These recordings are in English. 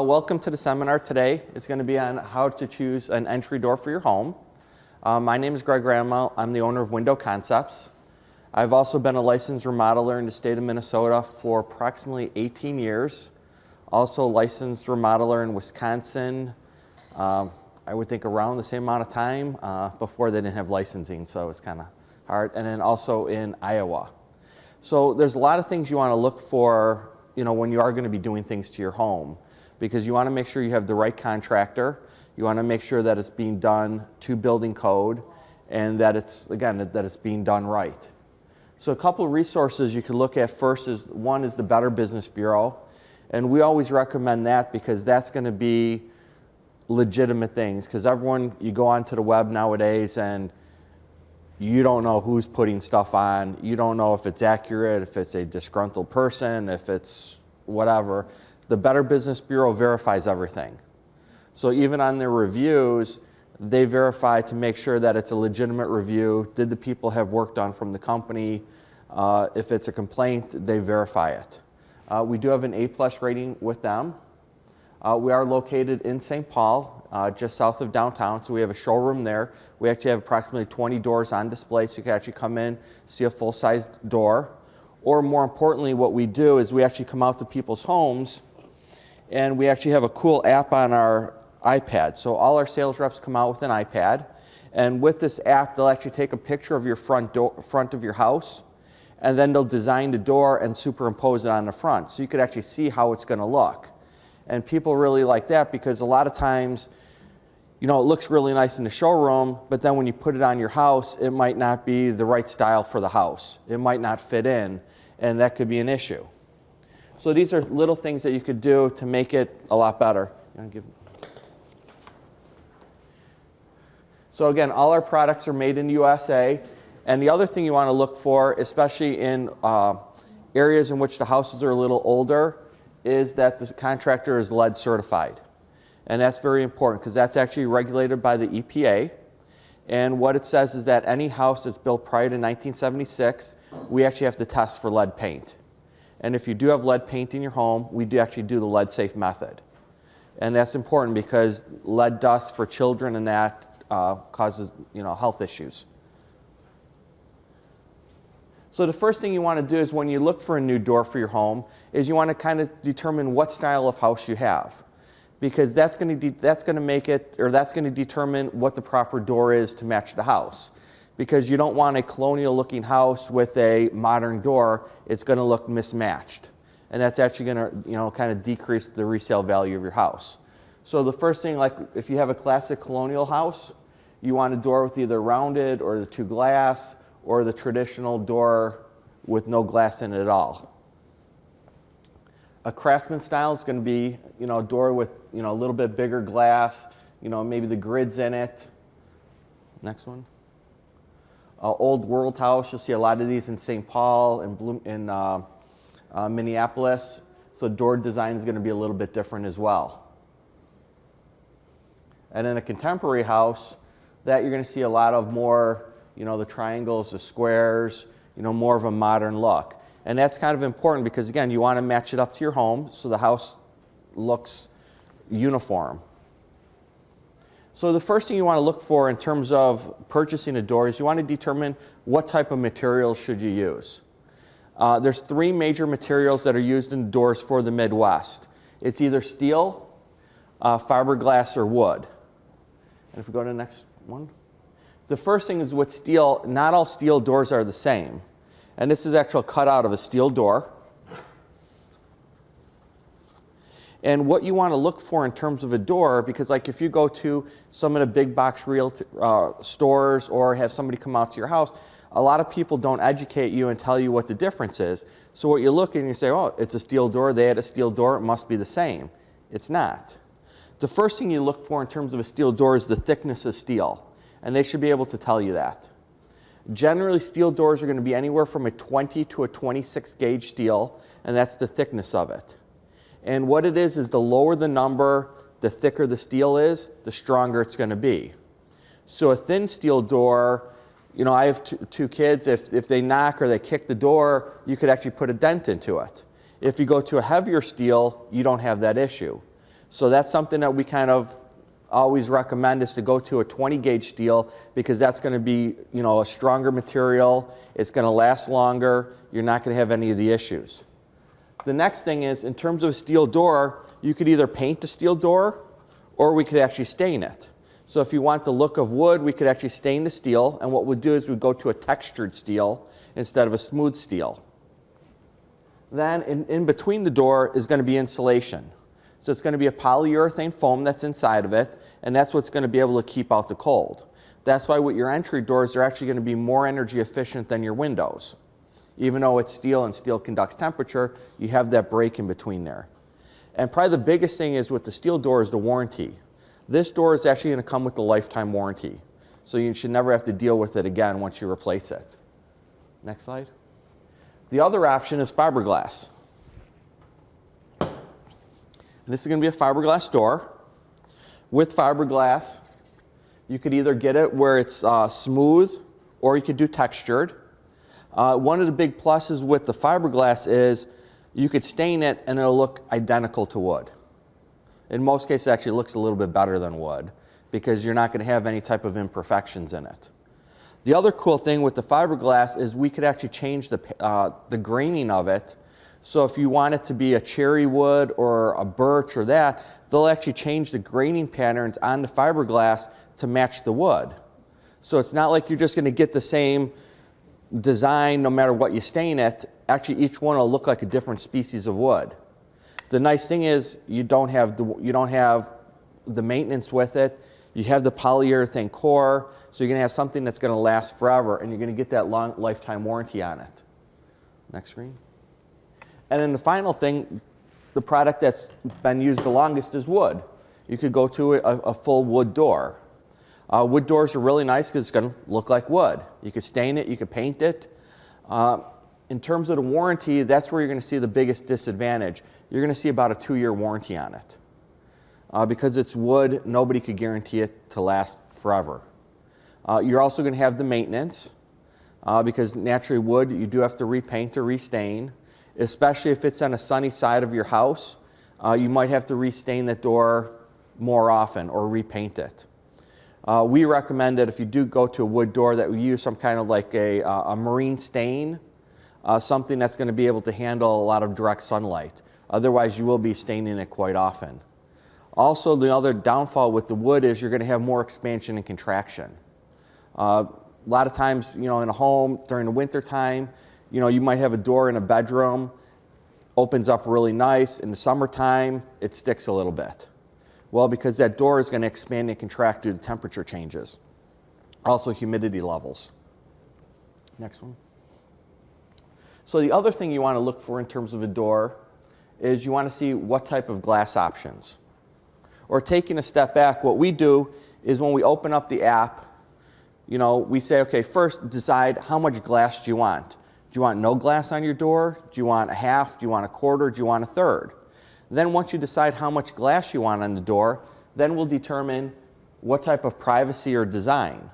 Welcome to the seminar today. It's going to be on how to choose an entry door for your home. My name is Greg Ramel. I'm the owner of Window Concepts. I've also been a licensed remodeler in the state of Minnesota for approximately 18 years. Also licensed remodeler in Wisconsin, I would think around the same amount of time. Before they didn't have licensing, so it's kind of hard. And then also in Iowa. So there's a lot of things you want to look for, when you are going to be doing things to your home, because you want to make sure you have the right contractor. You want to make sure that it's being done to building code, and that it's being done right. So a couple of resources you can look at first is, one is the Better Business Bureau. And we always recommend that because that's going to be legitimate things. Because you go onto the web nowadays and you don't know who's putting stuff on. You don't know if it's accurate, if it's a disgruntled person, if it's whatever. The Better Business Bureau verifies everything. So even on their reviews, they verify to make sure that it's a legitimate review. Did the people have work done from the company? If it's a complaint, they verify it. We do have an A+ rating with them. We are located in St. Paul, just south of downtown, so we have a showroom there. We actually have approximately 20 doors on display, so you can actually come in, see a full-size door. Or more importantly, what we do is we actually come out to people's homes, and we actually have a cool app on our iPad. So all our sales reps come out with an iPad, and with this app, they'll actually take a picture of your front of your house, and then they'll design the door and superimpose it on the front. So you could actually see how it's going to look. And people really like that because a lot of times, it looks really nice in the showroom, but then when you put it on your house, it might not be the right style for the house. It might not fit in, and that could be an issue. So these are little things that you could do to make it a lot better. So again, all our products are made in the USA. And the other thing you want to look for, especially in areas in which the houses are a little older, is that the contractor is lead certified. And that's very important because that's actually regulated by the EPA. And what it says is that any house that's built prior to 1976, we actually have to test for lead paint. And if you do have lead paint in your home, we do actually do the lead safe method. And that's important because lead dust for children and that causes health issues. So the first thing you want to do is when you look for a new door for your home is you want to kind of determine what style of house you have, because that's going to determine what the proper door is to match the house. Because you don't want a colonial looking house with a modern door. It's going to look mismatched, and that's actually going to kind of decrease the resale value of your house. So the first thing, like if you have a classic colonial house, you want a door with either rounded or the two glass, or the traditional door with no glass in it at all. A Craftsman Style is going to be, a door with, a little bit bigger glass, maybe the grids in it. Next one. Old World House, you'll see a lot of these in St. Paul and Minneapolis. So door design is going to be a little bit different as well. And in a contemporary house, that you're going to see a lot of more, the triangles, the squares, more of a modern look. And that's kind of important because, again, you want to match it up to your home so the house looks uniform. So the first thing you want to look for in terms of purchasing a door is you want to determine what type of materials should you use. There's three major materials that are used in doors for the Midwest. It's either steel, fiberglass, or wood. And if we go to the next one. The first thing is with steel, not all steel doors are the same. And this is actually cut out of a steel door. And what you want to look for in terms of a door, because like if you go to some of the big box stores or have somebody come out to your house, a lot of people don't educate you and tell you what the difference is. So what you look and you say, oh, it's a steel door, they had a steel door, it must be the same. It's not. The first thing you look for in terms of a steel door is the thickness of steel. And they should be able to tell you that. Generally, steel doors are going to be anywhere from a 20 to a 26 gauge steel, and that's the thickness of it. And what it is the lower the number, the thicker the steel is, the stronger it's going to be. So a thin steel door, I have two kids, if they knock or they kick the door, you could actually put a dent into it. If you go to a heavier steel, you don't have that issue. So that's something that we kind of always recommend, is to go to a 20 gauge steel, because that's going to be, you know, a stronger material. It's going to last longer. You're not going to have any of the issues. The next thing is, in terms of a steel door, you could either paint the steel door or we could actually stain it. So if you want the look of wood, we could actually stain the steel, and what we'd do is we'd go to a textured steel instead of a smooth steel. Then in between the door is going to be insulation. So it's going to be a polyurethane foam that's inside of it, and that's what's going to be able to keep out the cold. That's why with your entry doors, they're actually going to be more energy efficient than your windows. Even though it's steel and steel conducts temperature, you have that break in between there. And probably the biggest thing is with the steel door is the warranty. This door is actually going to come with a lifetime warranty. So you should never have to deal with it again once you replace it. Next slide. The other option is fiberglass. This is going to be a fiberglass door. With fiberglass, you could either get it where it's smooth, or you could do textured. One of the big pluses with the fiberglass is you could stain it and it'll look identical to wood. In most cases, it actually looks a little bit better than wood, because you're not going to have any type of imperfections in it. The other cool thing with the fiberglass is we could actually change the graining of it. So if you want it to be a cherry wood or a birch or that, they'll actually change the graining patterns on the fiberglass to match the wood. So it's not like you're just going to get the same design no matter what you stain it. Actually, each one will look like a different species of wood. The nice thing is you don't have the maintenance with it. You have the polyurethane core, so you're going to have something that's going to last forever, and you're going to get that long lifetime warranty on it. Next screen. And then the final thing, the product that's been used the longest is wood. You could go to a full wood door. Wood doors are really nice because it's going to look like wood. You could stain it, you could paint it. In terms of the warranty, that's where you're going to see the biggest disadvantage. You're going to see about a 2-year warranty on it. Because it's wood, nobody could guarantee it to last forever. You're also going to have the maintenance, because naturally wood, you do have to repaint or restain. Especially if it's on a sunny side of your house, you might have to restain that door more often or repaint it. We recommend that if you do go to a wood door, that we use some kind of like a marine stain, something that's going to be able to handle a lot of direct sunlight. Otherwise, you will be staining it quite often. Also, the other downfall with the wood is you're going to have more expansion and contraction. A lot of times, you know, in a home during the winter time, you know, you might have a door in a bedroom, opens up really nice. In the summertime, it sticks a little bit. Well, because that door is going to expand and contract due to temperature changes. Also, humidity levels. Next one. So the other thing you want to look for in terms of a door is you want to see what type of glass options. Or taking a step back, what we do is when we open up the app, you know, we say, okay, first decide how much glass do you want. Do you want no glass on your door? Do you want a half? Do you want a quarter? Do you want a third? Then once you decide how much glass you want on the door, then we'll determine what type of privacy or design.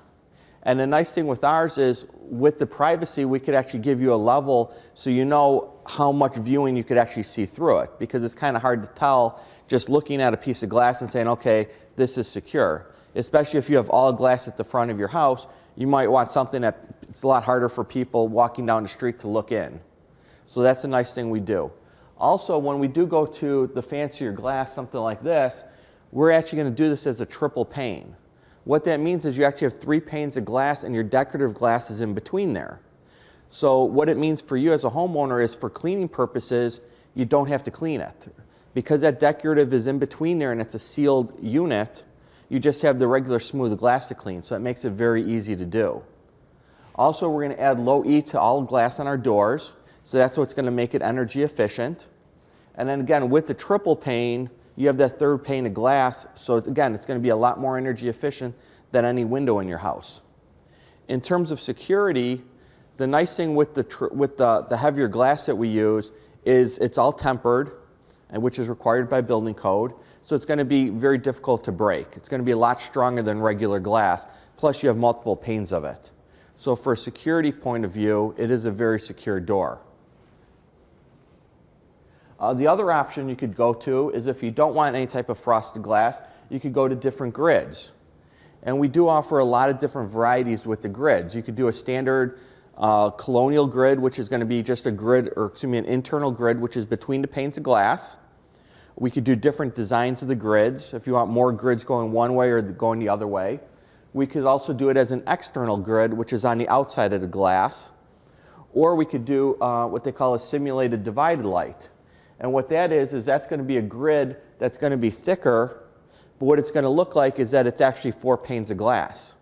And the nice thing with ours is with the privacy, we could actually give you a level so you know how much viewing you could actually see through it, because it's kind of hard to tell just looking at a piece of glass and saying, okay, this is secure. Especially if you have all glass at the front of your house, you might want something that it's a lot harder for people walking down the street to look in. So that's a nice thing we do. Also, when we do go to the fancier glass, something like this, we're actually going to do this as a triple pane. What that means is you actually have 3 panes of glass and your decorative glass is in between there. So what it means for you as a homeowner is for cleaning purposes, you don't have to clean it. Because that decorative is in between there and it's a sealed unit, you just have the regular smooth glass to clean, so it makes it very easy to do. Also, we're going to add low E to all glass on our doors, so that's what's going to make it energy efficient. And then again, with the triple pane, you have that third pane of glass, so it's going to be a lot more energy efficient than any window in your house. In terms of security, the nice thing with the heavier glass that we use is it's all tempered, which is required by building code. So it's going to be very difficult to break. It's going to be a lot stronger than regular glass. Plus you have multiple panes of it. So for a security point of view, it is a very secure door. The other option you could go to is if you don't want any type of frosted glass, you could go to different grids. And we do offer a lot of different varieties with the grids. You could do a standard colonial grid, which is going to be just a grid, or excuse me, an internal grid, which is between the panes of glass. We could do different designs of the grids if you want more grids going one way or going the other way. We could also do it as an external grid, which is on the outside of the glass. Or we could do what they call a simulated divided light. And what that is that's going to be a grid that's going to be thicker, but what it's going to look like is that it's actually 4 panes of glass.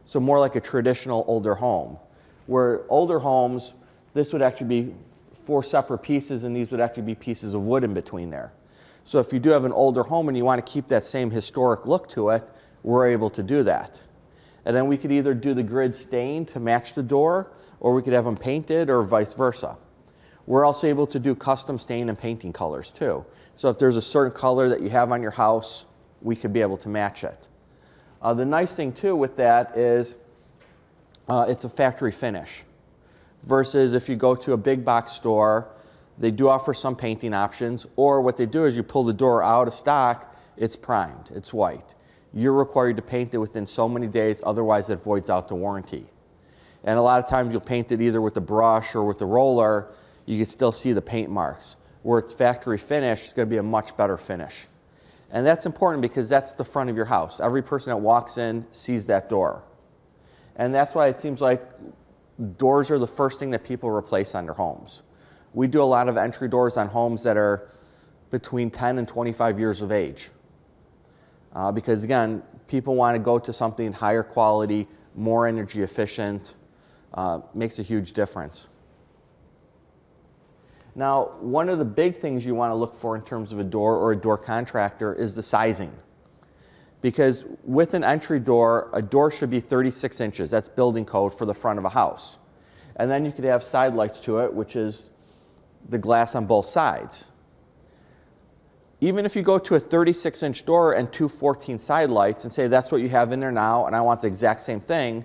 So more like a traditional older home. Where older homes, this would actually be 4 separate pieces, and these would actually be pieces of wood in between there. So if you do have an older home and you want to keep that same historic look to it, we're able to do that. And then we could either do the grid stained to match the door, or we could have them painted, or vice versa. We're also able to do custom stain and painting colors too. So if there's a certain color that you have on your house, we could be able to match it. The nice thing too with that is it's a factory finish. Versus if you go to a big box store, they do offer some painting options, or what they do is you pull the door out of stock, it's primed, it's white. You're required to paint it within so many days, otherwise it voids out the warranty. And a lot of times you'll paint it either with a brush or with a roller, you can still see the paint marks. Where it's factory finish, it's going to be a much better finish. And that's important because that's the front of your house. Every person that walks in sees that door. And that's why it seems like doors are the first thing that people replace on their homes. We do a lot of entry doors on homes that are between 10 and 25 years of age. Because again, people want to go to something higher quality, more energy efficient, makes a huge difference. Now, one of the big things you want to look for in terms of a door or a door contractor is the sizing. Because with an entry door, a door should be 36 inches. That's building code for the front of a house. And then you could have side lights to it, which is the glass on both sides. Even if you go to a 36-inch door and 2 14 side lights and say that's what you have in there now and I want the exact same thing,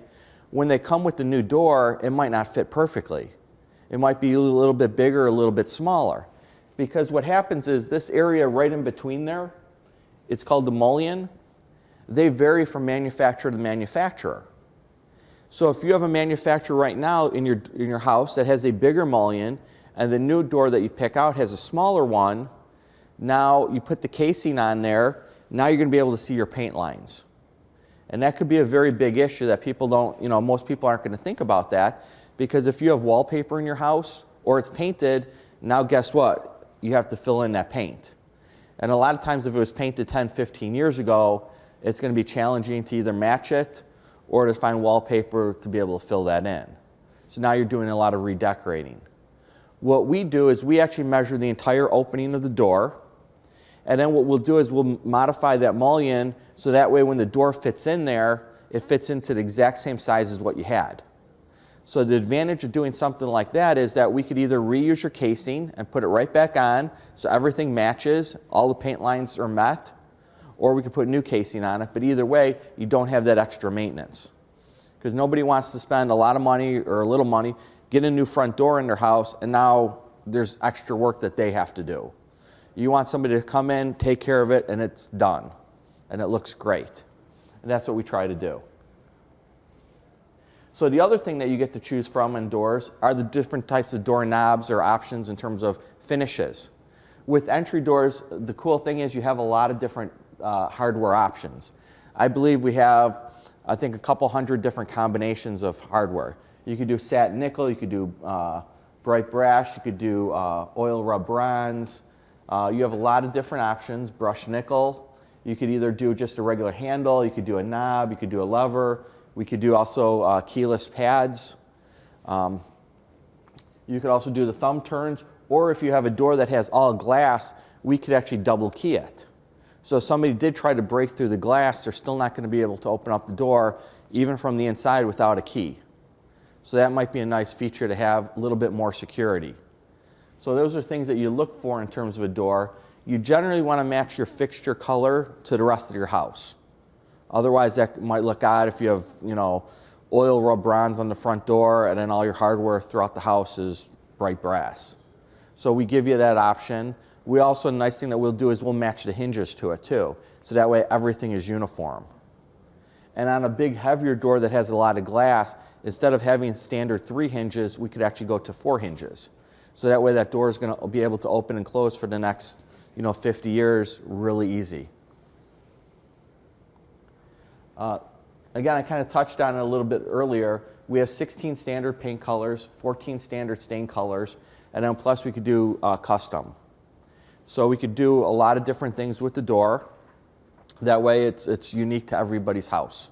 when they come with the new door, it might not fit perfectly. It might be a little bit bigger, a little bit smaller. Because what happens is this area right in between there, it's called the mullion. They vary from manufacturer to manufacturer. So if you have a manufacturer right now in your house that has a bigger mullion and the new door that you pick out has a smaller one, now you put the casing on there, now you're going to be able to see your paint lines. And that could be a very big issue that people don't, most people aren't going to think about that, because if you have wallpaper in your house or it's painted, now guess what? You have to fill in that paint. And a lot of times if it was painted 10, 15 years ago, it's going to be challenging to either match it or to find wallpaper to be able to fill that in. So now you're doing a lot of redecorating. What we do is we actually measure the entire opening of the door, and then what we'll do is we'll modify that mullion so that way when the door fits in there, it fits into the exact same size as what you had. So the advantage of doing something like that is that we could either reuse your casing and put it right back on so everything matches, all the paint lines are met, or we could put new casing on it, but either way, you don't have that extra maintenance. Because nobody wants to spend a lot of money or a little money, get a new front door in their house, and now there's extra work that they have to do. You want somebody to come in, take care of it, and it's done. And it looks great. And that's what we try to do. So the other thing that you get to choose from in doors are the different types of door knobs or options in terms of finishes. With entry doors, the cool thing is you have a lot of different hardware options. I believe we have, I think, a couple hundred different combinations of hardware. You could do satin nickel, you could do bright brass, you could do oil rub bronze. You have a lot of different options, brushed nickel. You could either do just a regular handle, you could do a knob, you could do a lever. We could do also keyless pads. You could also do the thumb turns, or if you have a door that has all glass, we could actually double key it. So if somebody did try to break through the glass, they're still not going to be able to open up the door, even from the inside, without a key. So that might be a nice feature to have, a little bit more security. So those are things that you look for in terms of a door. You generally want to match your fixture color to the rest of your house. Otherwise, that might look odd if you have, oil rub bronze on the front door and then all your hardware throughout the house is bright brass. So we give you that option. We also, a nice thing that we'll do is we'll match the hinges to it too. So that way everything is uniform. And on a big, heavier door that has a lot of glass, instead of having standard 3 hinges, we could actually go to 4 hinges. So that way that door is going to be able to open and close for the next, 50 years really easy. Again, I kind of touched on it a little bit earlier. We have 16 standard paint colors, 14 standard stain colors, and then plus we could do custom. So we could do a lot of different things with the door. That way it's unique to everybody's house.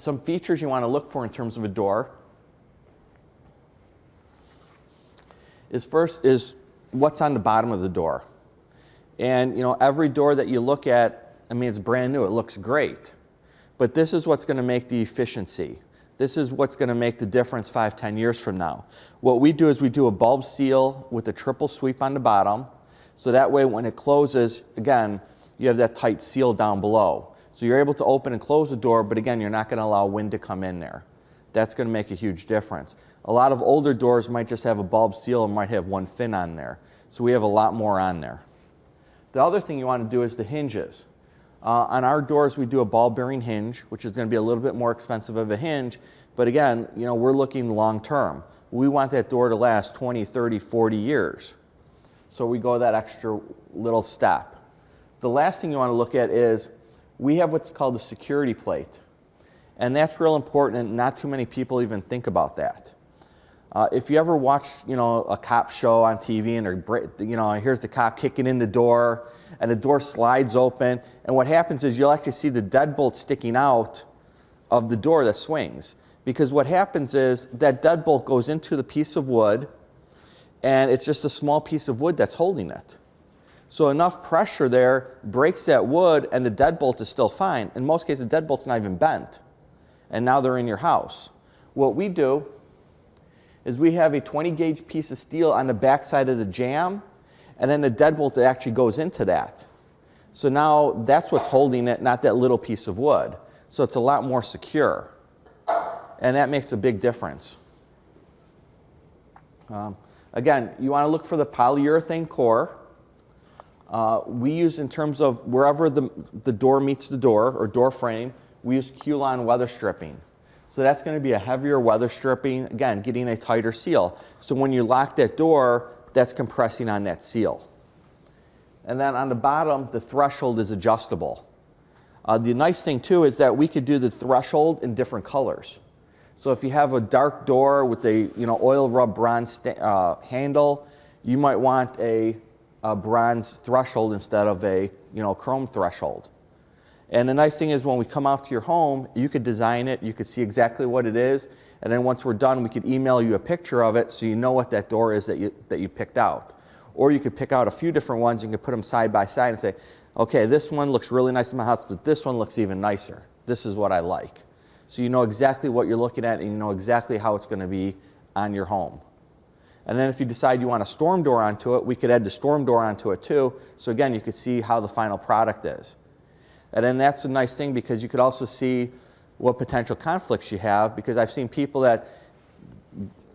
Some features you want to look for in terms of a door is first is what's on the bottom of the door. And every door that you look at, it's brand new, it looks great. But this is what's going to make the efficiency. This is what's going to make the difference 5, 10 years from now. What we do is we do a bulb seal with a triple sweep on the bottom. So that way when it closes, again, you have that tight seal down below. So you're able to open and close the door, but again, you're not going to allow wind to come in there. That's going to make a huge difference. A lot of older doors might just have a bulb seal and might have one fin on there. So we have a lot more on there. The other thing you want to do is the hinges. On our doors, we do a ball bearing hinge, which is going to be a little bit more expensive of a hinge. But again, we're looking long term. We want that door to last 20, 30, 40 years. So we go that extra little step. The last thing you want to look at is we have what's called a security plate. And that's real important, and not too many people even think about that. If you ever watch, a cop show on TV and here's the cop kicking in the door and the door slides open, and what happens is you'll actually see the deadbolt sticking out of the door that swings. Because what happens is that deadbolt goes into the piece of wood, and it's just a small piece of wood that's holding it. So enough pressure there breaks that wood, and the deadbolt is still fine. In most cases, the deadbolt's not even bent, and now they're in your house. What we do is we have a 20 gauge piece of steel on the back side of the jamb, and then the deadbolt actually goes into that. So now that's what's holding it, not that little piece of wood. So it's a lot more secure, and that makes a big difference. Again, you want to look for the polyurethane core. We use, in terms of wherever the door meets the door or door frame, we use Q-Lon weather stripping. So that's going to be a heavier weather stripping, again, getting a tighter seal. So when you lock that door, that's compressing on that seal. And then on the bottom, the threshold is adjustable. The nice thing too is that we could do the threshold in different colors. So if you have a dark door with a oil rub bronze handle, you might want a bronze threshold instead of a chrome threshold. And the nice thing is when we come out to your home, you could design it, you could see exactly what it is, and then once we're done, we could email you a picture of it so you know what that door is that you picked out. Or you could pick out a few different ones, you could put them side by side and say, okay, this one looks really nice in my house, but this one looks even nicer. This is what I like. So you know exactly what you're looking at, and you know exactly how it's going to be on your home. And then if you decide you want a storm door onto it, we could add the storm door onto it too. So again, you could see how the final product is. And then that's a nice thing because you could also see what potential conflicts you have, because I've seen people that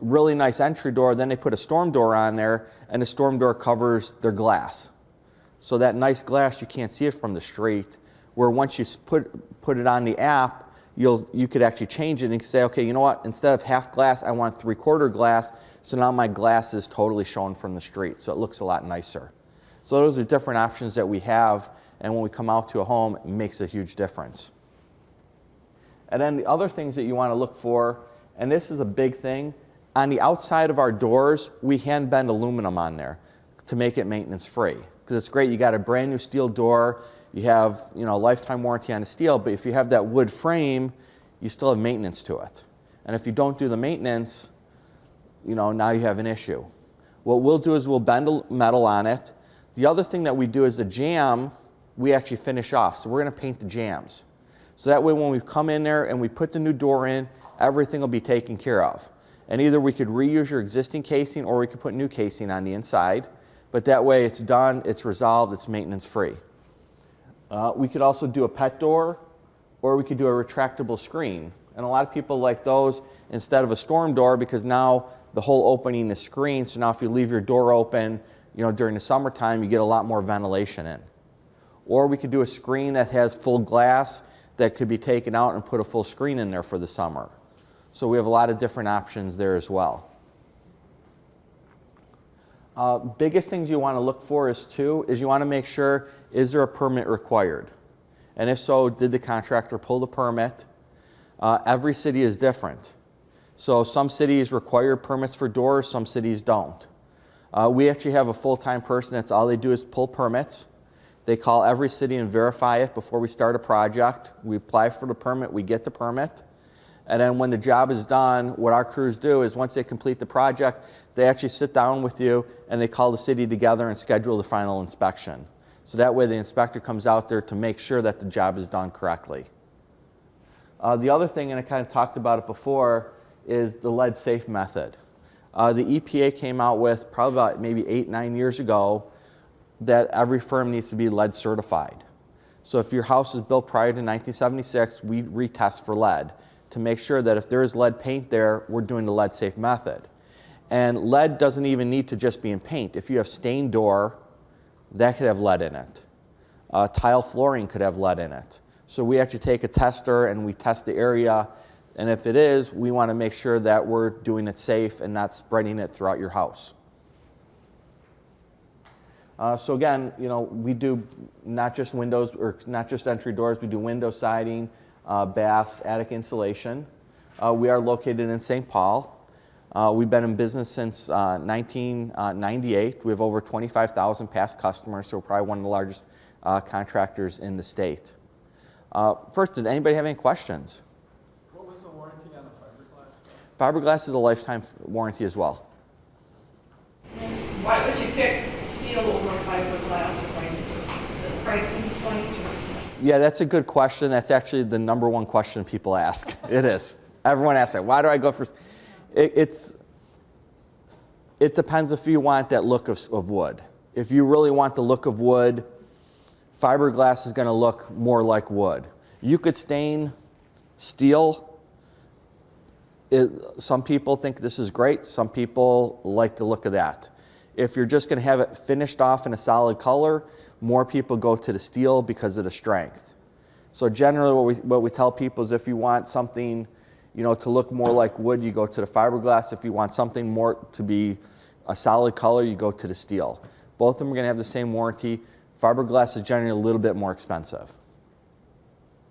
really nice entry door, then they put a storm door on there, and the storm door covers their glass. So that nice glass, you can't see it from the street, where once you put it on the app, you could actually change it and say, okay, you know what, instead of half glass, I want 3/4 glass, so now my glass is totally shown from the street, so it looks a lot nicer. So those are different options that we have, and when we come out to a home, it makes a huge difference. And then the other things that you want to look for, and this is a big thing, on the outside of our doors, we hand bend aluminum on there to make it maintenance free. Because it's great, you got a brand new steel door, you have a lifetime warranty on the steel, but if you have that wood frame, you still have maintenance to it. And if you don't do the maintenance, now you have an issue. What we'll do is we'll bend metal on it. The other thing that we do is the jamb, we actually finish off. So we're going to paint the jambs. So that way when we come in there and we put the new door in, everything will be taken care of. And either we could reuse your existing casing or we could put new casing on the inside. But that way it's done, it's resolved, it's maintenance free. We could also do a pet door, or we could do a retractable screen. And a lot of people like those instead of a storm door because now the whole opening is screened, so now if you leave your door open, during the summertime, you get a lot more ventilation in. Or we could do a screen that has full glass that could be taken out and put a full screen in there for the summer. So we have a lot of different options there as well. Biggest things you want to look for is you want to make sure, is there a permit required? And if so, did the contractor pull the permit? Every city is different. So some cities require permits for doors, some cities don't. We actually have a full-time person that's all they do is pull permits. They call every city and verify it before we start a project. We apply for the permit, we get the permit. And then when the job is done, what our crews do is once they complete the project, they actually sit down with you and they call the city together and schedule the final inspection. So that way the inspector comes out there to make sure that the job is done correctly. The other thing, and I kind of talked about it before, is the lead safe method. The EPA came out with probably about maybe 8-9 years ago that every firm needs to be lead certified. So if your house was built prior to 1976, we retest for lead to make sure that if there is lead paint there, we're doing the lead safe method. And lead doesn't even need to just be in paint. If you have stained door, that could have lead in it. Tile flooring could have lead in it. So we actually take a tester and we test the area, and if it is, we want to make sure that we're doing it safe and not spreading it throughout your house. So again, we do not just windows or not just entry doors, we do window siding, baths, attic insulation. We are located in St. Paul. We've been in business since 1998. We have over 25,000 past customers, so we're probably one of the largest contractors in the state. First, did anybody have any questions? What was the warranty on the fiberglass? Fiberglass is a lifetime warranty as well. Why would you pick steel over fiberglass or vice versa? The pricing between? Yeah, that's a good question. That's actually the number one question people ask. It is. Everyone asks that. Why do I go for... It depends if you want that look of wood. If you really want the look of wood, fiberglass is going to look more like wood. You could stain steel. Some people think this is great. Some people like the look of that. If you're just going to have it finished off in a solid color, more people go to the steel because of the strength. So generally what we tell people is if you want something to look more like wood, you go to the fiberglass. If you want something more to be a solid color, you go to the steel. Both of them are going to have the same warranty. Fiberglass is generally a little bit more expensive.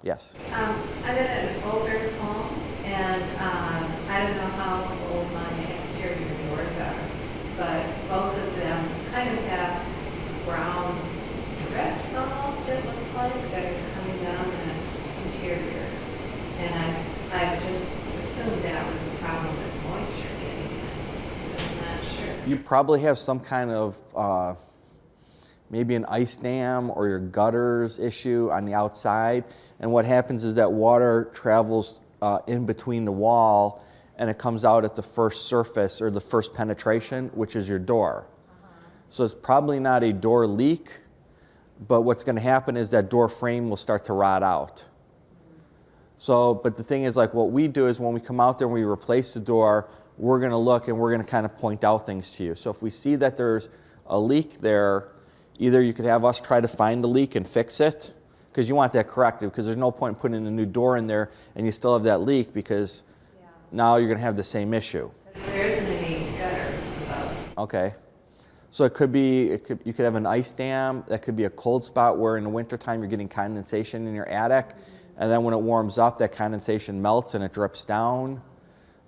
Yes? I'm in an older home, and I don't know how old my exterior doors are, but both of them kind of have brown drips almost, it looks like, that are coming down the interior. And I've just assumed that was a problem with moisture getting in, but I'm not sure. You probably have some kind of maybe an ice dam or your gutters issue on the outside. And what happens is that water travels in between the wall and it comes out at the first surface or the first penetration, which is your door. So it's probably not a door leak, but what's going to happen is that door frame will start to rot out. So, but the thing is, like, what we do is when we come out there and we replace the door, we're going to look and we're going to kind of point out things to you. So if we see that there's a leak there, either you could have us try to find the leak and fix it, because you want that corrected, because there's no point in putting a new door in there and you still have that leak, because now you're going to have the same issue. There isn't any gutter above. Okay. So it could be, you could have an ice dam. That could be a cold spot where in the wintertime you're getting condensation in your attic. And then when it warms up, that condensation melts and it drips down.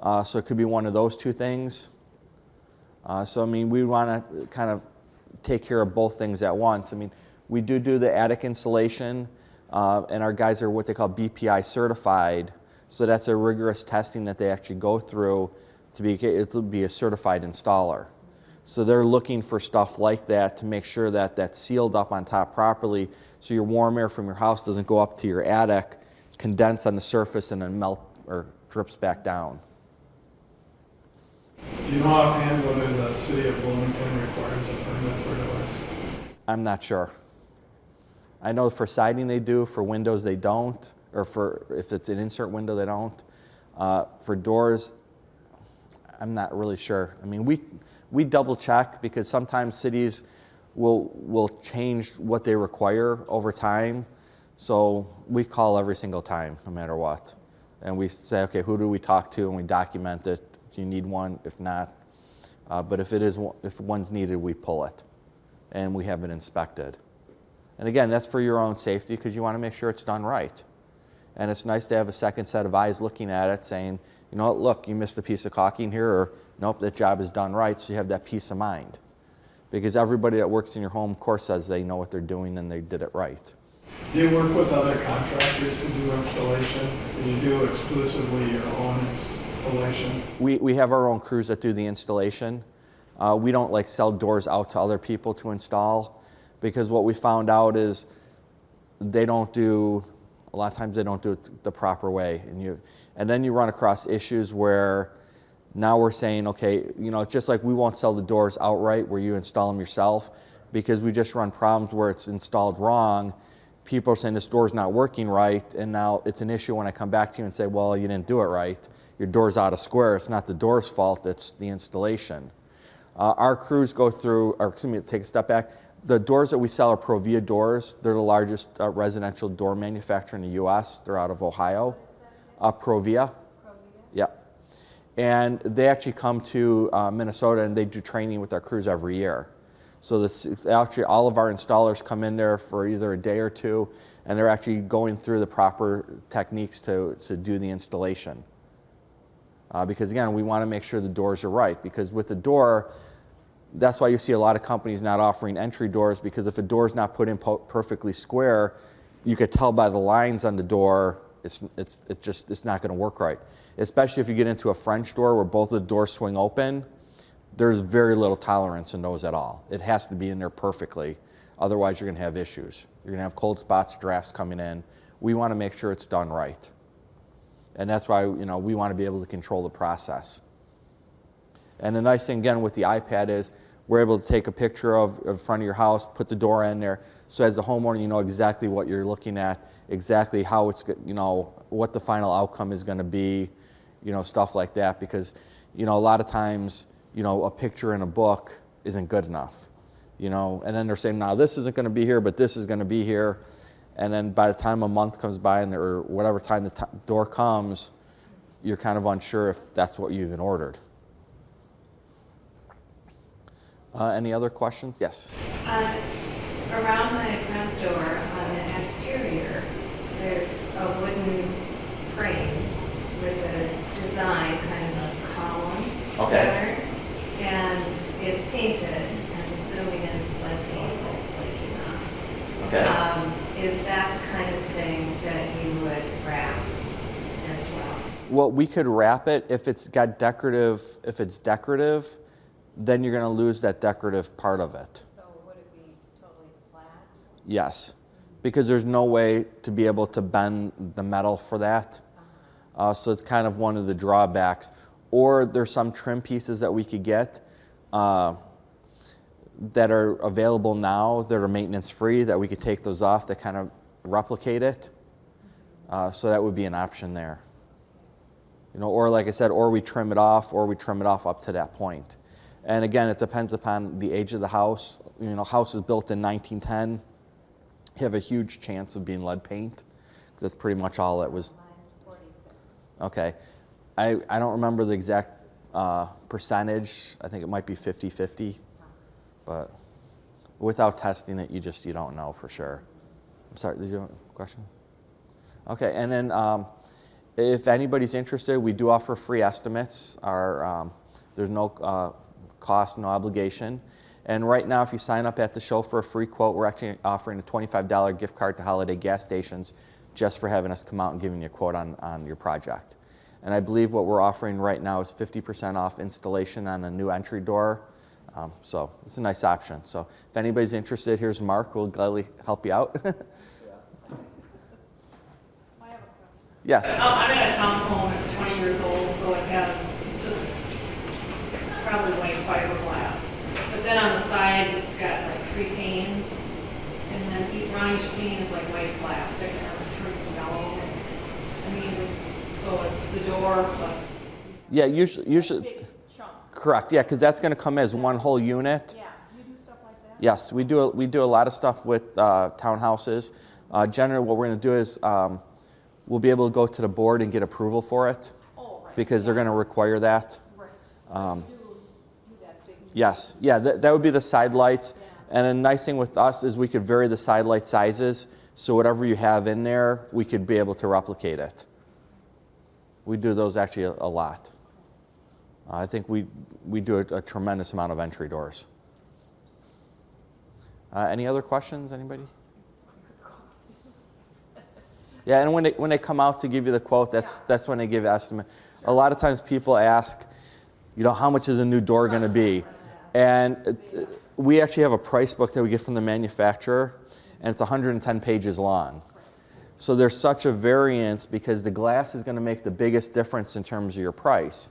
So it could be one of those two things. So, I mean, we want to kind of take care of both things at once. I mean, we do the attic insulation, and our guys are what they call BPI certified. So that's a rigorous testing that they actually go through to be a certified installer. So they're looking for stuff like that to make sure that that's sealed up on top properly, so your warm air from your house doesn't go up to your attic, condense on the surface, and then melt or drips back down. Do you know offhand whether the city of Bloomington requires a permit for doors? I'm not sure. I know for siding they do, for windows they don't, or for if it's an insert window they don't. For doors, I'm not really sure. I mean, we double check because sometimes cities will change what they require over time. So we call every single time, no matter what. And we say, okay, who do we talk to? And we document it. Do you need one? If not. But if one's needed, we pull it. And we have it inspected. And again, that's for your own safety because you want to make sure it's done right. And it's nice to have a second set of eyes looking at it saying, you know what, look, you missed a piece of caulking here, or nope, that job is done right, so you have that peace of mind. Because everybody that works in your home, of course, says they know what they're doing and they did it right. Do you work with other contractors to do installation? Do you do exclusively your own installation? We have our own crews that do the installation. We don't like sell doors out to other people to install because what we found out is they don't do, a lot of times they don't do it the proper way. And then you run across issues where now we're saying, okay, you know, it's just like we won't sell the doors outright where you install them yourself because we just run problems where it's installed wrong. People are saying this door's not working right, and now it's an issue when I come back to you and say, well, you didn't do it right. Your door's out of square. It's not the door's fault, it's the installation. Our crews go through, or excuse me, take a step back. The doors that we sell are Provia doors. They're the largest residential door manufacturer in the U.S. They're out of Ohio. Provia. Yeah. And they actually come to Minnesota and they do training with our crews every year. So actually all of our installers come in there for either a day or two and they're actually going through the proper techniques to do the installation. Because again, we want to make sure the doors are right. Because with the door, that's why you see a lot of companies not offering entry doors, because if a door is not put in perfectly square, you could tell by the lines on the door, it's not going to work right. Especially if you get into a French door where both of the doors swing open, there's very little tolerance in those at all. It has to be in there perfectly. Otherwise, you're going to have issues. You're going to have cold spots, drafts coming in. We want to make sure it's done right. And that's why, you know, we want to be able to control the process. And the nice thing, again, with the iPad is we're able to take a picture of front of your house, put the door in there, so as a homeowner, you know exactly what you're looking at, exactly how it's, you know, what the final outcome is going to be, you know, stuff like that. Because, you know, a lot of times, you know, a picture in a book isn't good enough, you know, and then they're saying, now this isn't going to be here, but this is going to be here. And then by the time a month comes by or whatever time the door comes, you're kind of unsure if that's what you even ordered. Any other questions? Yes. Around my front door on the exterior, there's a wooden frame with a design, kind of a column pattern, and it's painted. I'm assuming it's like paint that's flaking off. Okay. Is that the kind of thing that you would wrap as well? Well, we could wrap it if it's got decorative. If it's decorative, then you're going to lose that decorative part of it. So would it be totally flat? Yes, because there's no way to be able to bend the metal for that. So it's kind of one of the drawbacks. Or there's some trim pieces that we could get that are available now that are maintenance free, that we could take those off that kind of replicate it. So that would be an option there. You know, or like I said, or we trim it off, or we trim it off up to that point. And again, it depends upon the age of the house. You know, house is built in 1910. You have a huge chance of being lead paint. That's pretty much all it was. Mine's 46. Okay. I don't remember the exact percentage. I think it might be 50-50. But without testing it, you don't know for sure. I'm sorry, did you have a question? Okay, and then if anybody's interested, we do offer free estimates. There's no cost, no obligation. And right now, if you sign up at the show for a free quote, we're actually offering a $25 gift card to Holiday gas stations just for having us come out and giving you a quote on your project. And I believe what we're offering right now is 50% off installation on a new entry door. So it's a nice option. So if anybody's interested, here's Mark. We'll gladly help you out. I have a question. Yes. I'm in a townhome, it's 20 years old, so it's probably white fiberglass. But then on the side, it's got like 3 panes, and then each pane is like white plastic, and it's turning yellow. I mean, so it's the door plus. Yeah, usually. Correct, yeah, because that's going to come as one whole unit. Yeah, you do stuff like that? Yes, we do a lot of stuff with townhouses. Generally, what we're going to do is we'll be able to go to the board and get approval for it Oh, right. because they're going to require that. Right. You do that big. Yes, yeah, that would be the side lights. And a nice thing with us is we could vary the side light sizes, so whatever you have in there, we could be able to replicate it. We do those actually a lot. I think we do a tremendous amount of entry doors. Any other questions, anybody? Yeah, and when they come out to give you the quote, that's when they give estimate. A lot of times people ask, how much is a new door going to be? And we actually have a price book that we get from the manufacturer, and it's 110 pages long. So there's such a variance because the glass is going to make the biggest difference in terms of your price.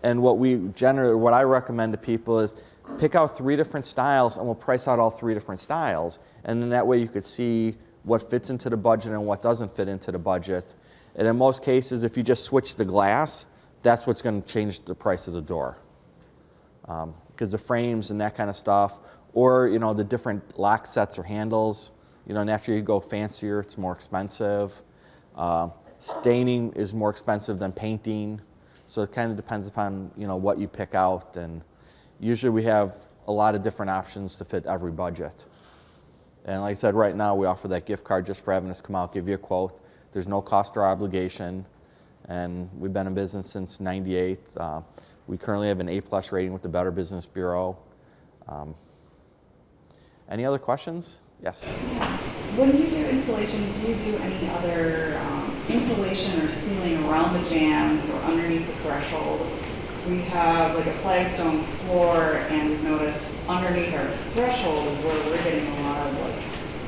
And what I recommend to people is pick out 3 different styles, and we'll price out all 3 different styles. And then that way you could see what fits into the budget and what doesn't fit into the budget. And in most cases, if you just switch the glass, that's what's going to change the price of the door. Because the frames and that kind of stuff, or the different lock sets or handles, naturally you go fancier, it's more expensive. Staining is more expensive than painting. So it kind of depends upon what you pick out, and usually we have a lot of different options to fit every budget. And like I said, right now we offer that gift card just for having us come out, give you a quote. There's no cost or obligation, and we've been in business since '98. We currently have an A+ rating with the Better Business Bureau. Any other questions? Yes. Yeah. When you do installation, do you do any other insulation or sealing around the jambs or underneath the threshold? We have like a flagstone floor, and we've noticed underneath our threshold is where we're getting a lot of like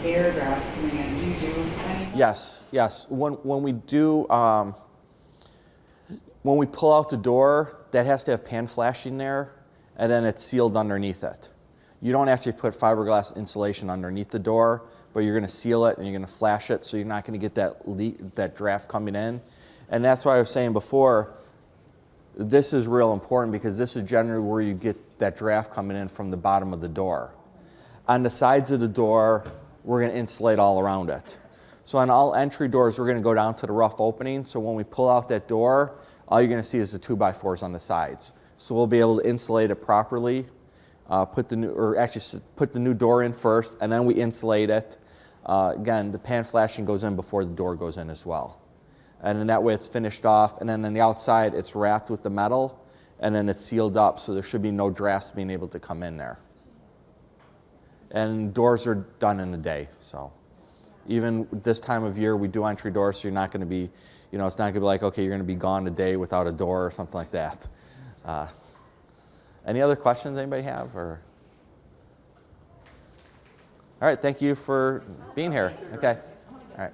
air drafts coming in. Do you do anything? Yes. When we do, when we pull out the door, that has to have pan flashing there, and then it's sealed underneath it. You don't actually put fiberglass insulation underneath the door, but you're going to seal it and you're going to flash it, so you're not going to get that draft coming in. And that's why I was saying before, this is real important because this is generally where you get that draft coming in from the bottom of the door. On the sides of the door, we're going to insulate all around it. So on all entry doors, we're going to go down to the rough opening. So when we pull out that door, all you're going to see is the 2x4s on the sides. So we'll be able to insulate it properly, put the new door in first, and then we insulate it. Again, the pan flashing goes in before the door goes in as well. And then that way it's finished off, and then on the outside it's wrapped with the metal, and then it's sealed up, so there should be no drafts being able to come in there. And doors are done in a day, so even this time of year we do entry doors, so you're not going to be, it's not going to be like, okay, you're going to be gone a day without a door or something like that. Any other questions anybody have? Or? All right, thank you for being here. Okay. All right.